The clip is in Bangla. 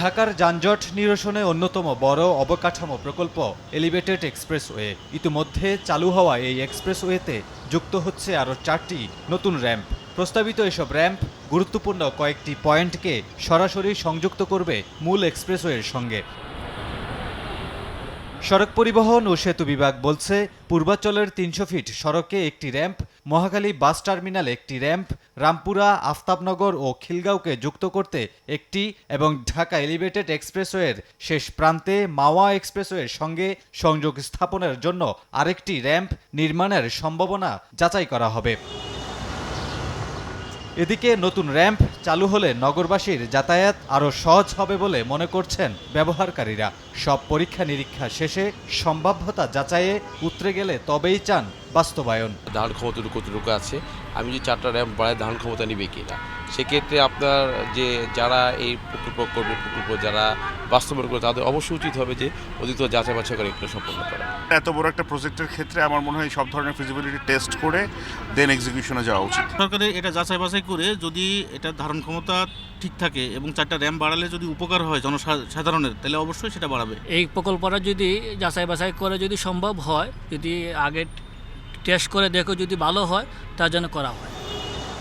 ঢাকার যানজট নিরসনে অন্যতম বড় অবকাঠামো প্রকল্প এলিভেটেড এক্সপ্রেসওয়ে। ইতিমধ্যে চালু হওয়া এই এক্সপ্রেসওয়েতে যুক্ত হচ্ছে আরও 4টি নতুন র্যাম্প। প্রস্তাবিত এসব র্যাম্প গুরুত্বপূর্ণ কয়েকটি পয়েন্টকে সরাসরি সংযুক্ত করবে মূল এক্সপ্রেসওয়ের সঙ্গে। সড়ক পরিবহন ও সেতু বিভাগ বলছে, পূর্বাঞ্চলের ৩০০ ফিট সড়কে একটি র্যাম্প, মহাখালী বাস টার্মিনালে একটি র্যাম্প, রামপুরা, আফতাবনগর ও খিলগাঁওকে যুক্ত করতে একটি এবং ঢাকা এলিভেটেড এক্সপ্রেসওয়ের শেষ প্রান্তে মাওয়া এক্সপ্রেসওয়ের সঙ্গে সংযোগ স্থাপনের জন্য আরেকটি র্যাম্প নির্মাণের সম্ভাবনা যাচাই করা হবে। এদিকে নতুন র্যাম্প চালু হলে নগরবাসীর যাতায়াত আরও সহজ হবে বলে মনে করছেন ব্যবহারকারীরা। সব পরীক্ষা নিরীক্ষা শেষে সম্ভাব্যতা যাচাইয়ে উতরে গেলে তবেই চান বাস্তবায়ন। ধারণ ক্ষমতা কতটুকু আছে, আমি যদি 4টা র্যাম্প বাড়াই ধারণ ক্ষমতা নিবে কিনা, সেক্ষেত্রে আপনার যে যারা এই প্রকল্প করবে, প্রকল্প যারা বাস্তবায়ন করবে, তাদের অবশ্যই উচিত হবে যে অধিকতর যাচাই বাছাই করে এগুলো সম্পন্ন করা। এত বড় একটা প্রজেক্টের ক্ষেত্রে আমার মনে হয় সব ধরনের ফিজিবিলিটি টেস্ট করে দেন এক্সিকিউশনে যাওয়া উচিত। সরকারের এটা যাচাই বাছাই করে যদি এটা ধারণ ক্ষমতা ঠিক থাকে এবং 4টা র্যাম্প বাড়ালে যদি উপকার হয় জনসাধারণের, তাহলে অবশ্যই সেটা বাড়াবে। এই প্রকল্পটা যদি যাচাই বাছাই করে যদি সম্ভব হয়, যদি আগে টেস্ট করে দেখো যদি ভালো হয়, তার জন্য করা হয়।